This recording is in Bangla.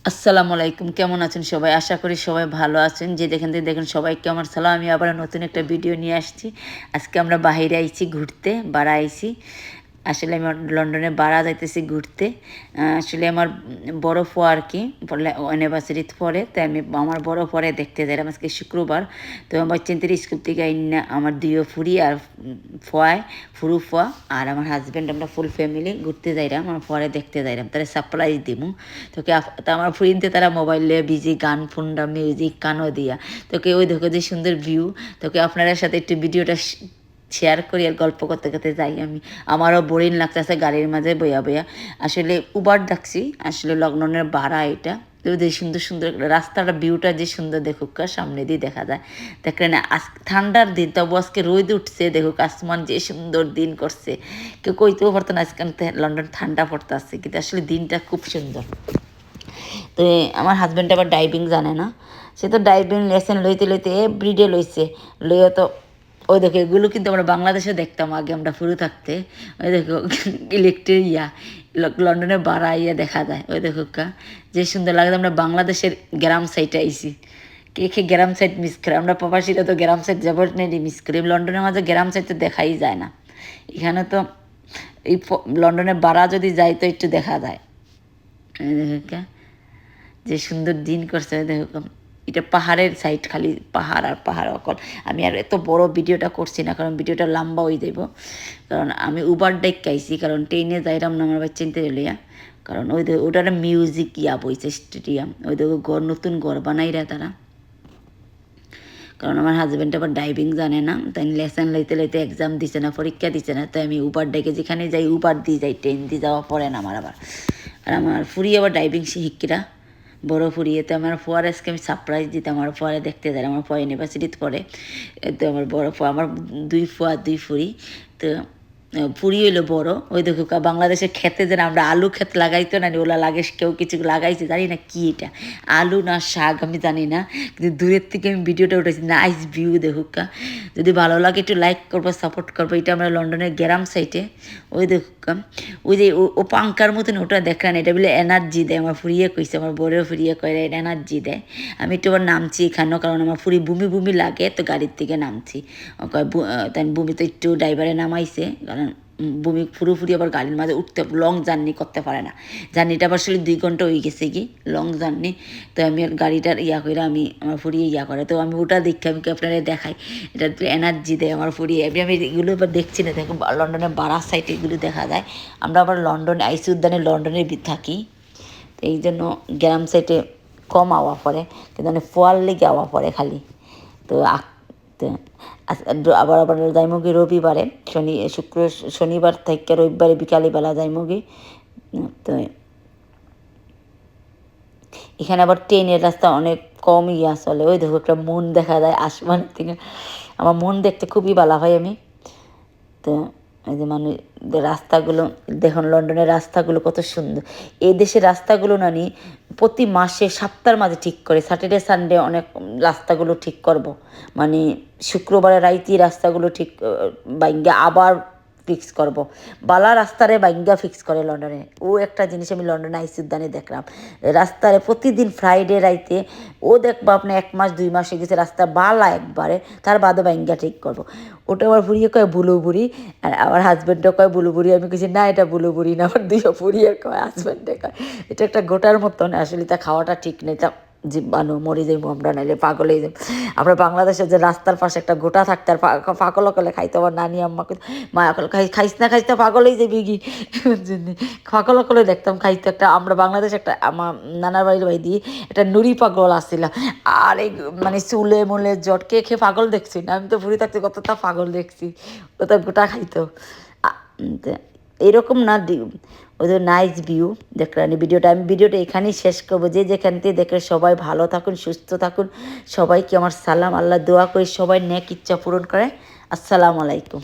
আসসালামু আলাইকুম, কেমন আছেন সবাই? আশা করি সবাই ভালো আছেন। যে যেখান থেকে দেখেন সবাইকে আমার সালাম। আমি আবার নতুন একটা ভিডিও নিয়ে আসছি। আজকে আমরা বাহিরে আইছি ঘুরতে, বাড়া আইছি। আসলে আমি লন্ডনে বাড়া যাইতেছি ঘুরতে। আসলে আমার বড় ফুয়া আর কি ইউনিভার্সিটিতে পড়ে, তাই আমি আমার বড় ফুয়ারে দেখতে যাইলাম আজকে শুক্রবার। তো আমার চিন্তির স্কুল থেকে আইনা আমার দুইও ফুরি আর ফুয়ায় ফুরু ফুয়া আর আমার হাজব্যান্ড আমরা ফুল ফ্যামিলি ঘুরতে যাইলাম, আমার ফুয়ারে দেখতে যাইলাম, তারা সারপ্রাইজ দিমু। তোকে তা আমার ফুরিনতে তারা মোবাইলে বিজি গান ফোনটা মিউজিক কানও দিয়া তোকে ওই দেখো যে সুন্দর ভিউ। তোকে আপনাদের সাথে একটু ভিডিওটা শেয়ার করি আর গল্প করতে করতে যাই আমি। আমারও বোরিং লাগতেছে গাড়ির মাঝে বইয়া বইয়া। আসলে উবার ডাকছি, আসলে লন্ডনের ভাড়া এটা। যে সুন্দর সুন্দর রাস্তাটা ভিউটা যে সুন্দর দেখুক, সামনে দিয়ে দেখা যায়। দেখলেন আজ ঠান্ডার দিন, তবু আজকে রোদ উঠছে, দেখুক আসমান যে সুন্দর দিন করছে। কেউ কইতেও পারতো না আজকাল লন্ডন ঠান্ডা পড়তে আসছে, কিন্তু আসলে দিনটা খুব সুন্দর। তো আমার হাজব্যান্ড আবার ডাইভিং জানে না, সে তো ডাইভিং লেসেন লইতে লইতে এভরিডে লইছে। লইয়া তো ওই দেখো এগুলো কিন্তু আমরা বাংলাদেশে দেখতাম আগে আমরা ফুরু থাকতে। ওই দেখো ইলেকট্রিক লন্ডনে বাড়া দেখা যায়। ওই দেখো যে সুন্দর লাগে। আমরা বাংলাদেশের গ্রাম সাইডে আইছি। কে কে গ্রাম সাইড মিস করে? আমরা প্রবাসীরা তো গ্রাম সাইড যাবো নেই মিস করি। লন্ডনের মাঝে গ্রাম সাইড তো দেখাই যায় না। এখানে তো এই লন্ডনে বাড়া যদি যাই তো একটু দেখা যায়। দেখো যে সুন্দর দিন করছে। দেখো এটা পাহাড়ের সাইড, খালি পাহাড় আর পাহাড় অকল। আমি আর এত বড় ভিডিওটা করছি না, কারণ ভিডিওটা লম্বা হয়ে যাব। কারণ আমি উবার ডাইক খাইছি, কারণ ট্রেনে যাইলাম না আমার বাচ্চা চিনতে লইয়া। কারণ ওই ওটার মিউজিক বইছে স্টেডিয়াম। ওই দেখো ঘর, নতুন ঘর বানাইরা তারা। কারণ আমার হাজব্যান্ড আবার ডাইভিং জানে না, তাই লেসন লইতে লইতে এক্সাম দিছে না, পরীক্ষা দিচ্ছে না। তাই আমি উবার ডেকে যেখানে যাই উবার দিয়ে যাই, ট্রেন দিয়ে যাওয়া পড়ে না আমার আবার। আর আমার ফুরি আবার ডাইভিং শিক্ষিরা বড় ফুরিয়েতে আমার ফুয়ার আজকে আমি সারপ্রাইজ দিতে আমার ফুয়ারে দেখতে যাই। আমার ফুয়া ইউনিভার্সিটিতে পড়ে। তো আমার বড় ফুয়া, আমার দুই ফুয়া দুই ফুরি। তো ফুরি হইলো বড়। ওই দেখো বাংলাদেশের খেতে যেন আমরা আলু ক্ষেত লাগাইতো না, ওলা লাগে কেউ কিছু লাগাইছে, জানি না কি এটা, আলু না শাক আমি জানি না, কিন্তু দূরের থেকে আমি ভিডিওটা উঠেছি। নাইস ভিউ দেখুকা। যদি ভালো লাগে একটু লাইক করবো, সাপোর্ট করবো। এটা আমরা লন্ডনের গ্রাম সাইডে। ওই দেখুকা ওই যে ও পাঙ্কার মতন ওটা দেখলেন, এটা বলে এনার্জি দেয়। আমার ফুরিয়ে কইছে, আমার বড়েও ফুরিয়ে কয়ে এনার্জি দেয়। আমি একটু আবার নামছি এখানেও, কারণ আমার ফুরি বমি বমি লাগে, তো গাড়ির থেকে নামছি। তাই বমি তো একটু ড্রাইভারে নামাইছে, কারণ বমি ফুরুফুরি আবার গাড়ির মাঝে উঠতে লং জার্নি করতে পারে না। জার্নিটা আবার আসলে 2 ঘন্টা হয়ে গেছে কি লং জার্নি। তো আমি গাড়িটার করে আমি আমার ফুরিয়ে করে, তো আমি ওটা দেখি, আমি আপনারা দেখাই। এটা এনার্জি দেয় আমার ফুরিয়ে। আমি এগুলো এবার দেখছি না, দেখো লন্ডনের বাড়া সাইড এগুলো দেখা যায়। আমরা আবার লন্ডনে আইসি উদ্যানে লন্ডনে থাকি, তো এই জন্য গ্রাম সাইডে কম আওয়া পড়ে, কিন্তু মানে ফোয়ার লেগে আওয়া পড়ে খালি। তো আবার আবার যাইমুগি রবিবারে, শনিবার থেকে রবিবারে বিকালবেলা যাইমুগি। তো এখানে আবার ট্রেনের রাস্তা অনেক কম চলে। ওই দেখো একটা মন দেখা যায় আসমান থেকে। আমার মন দেখতে খুবই ভালো হয় আমি। তো এই যে মানে রাস্তাগুলো দেখুন, লন্ডনের রাস্তাগুলো কত সুন্দর। এই দেশের রাস্তাগুলো নানি প্রতি মাসে সপ্তাহের মাঝে ঠিক করে, স্যাটারডে সানডে অনেক রাস্তাগুলো ঠিক করব। মানে শুক্রবারে রাইতেই রাস্তাগুলো ঠিক বাইঙ্গা আবার ফিক্স করব। বালা রাস্তারে বাইঙ্গা ফিক্স করে লন্ডনে। ও একটা জিনিস আমি লন্ডনে আইসি উদ্যানে দেখলাম, রাস্তারে প্রতিদিন ফ্রাইডে রাইতে ও দেখবো আপনি 1 মাস 2 মাস হয়ে গেছে রাস্তা বালা একবারে, তার বাদে বাইঙ্গা ঠিক করবো। ওটা আমার বুড়িয়ে কয় বুলু বুড়ি, আর আমার হাজব্যান্ডও কয় বুলু বুড়ি। আমি কেছি না এটা বুলু বুড়ি না, আমার দুইও বুড়িয়ে কয়, হাজব্যান্ডে কয় এটা একটা গোটার মতন। আসলে তা খাওয়াটা ঠিক নেই, তা জীবাণু মরে যাইব আমরা, নাইলে পাগল হয়ে যাই। আমরা বাংলাদেশে যে রাস্তার পাশে একটা গোটা থাকতে আর পাগল অকলে খাইতো, আমার নানি আম্মাকে মা অকল খাইস না খাইতে পাগল হয়ে যাবি কি পাগল অকলে দেখতাম খাইতো। একটা আমরা বাংলাদেশে একটা আমার নানার বাড়ির বাড়ি দিয়ে একটা নুড়ি পাগল আসছিল, আর এই মানে চুলে মুলে জটকে খেয়ে পাগল দেখছি না। আমি তো ভুড়ি থাকতে কতটা পাগল দেখছি, ও তো গোটা খাইতো। এরকম না ওদের নাইস ভিউ দেখলেন। আমি ভিডিওটা এখানেই শেষ করবো। যে যেখান থেকে দেখে সবাই ভালো থাকুন, সুস্থ থাকুন। সবাইকে আমার সালাম, আল্লাহ দোয়া করি সবাই নেক ইচ্ছা পূরণ করে। আসসালামু আলাইকুম।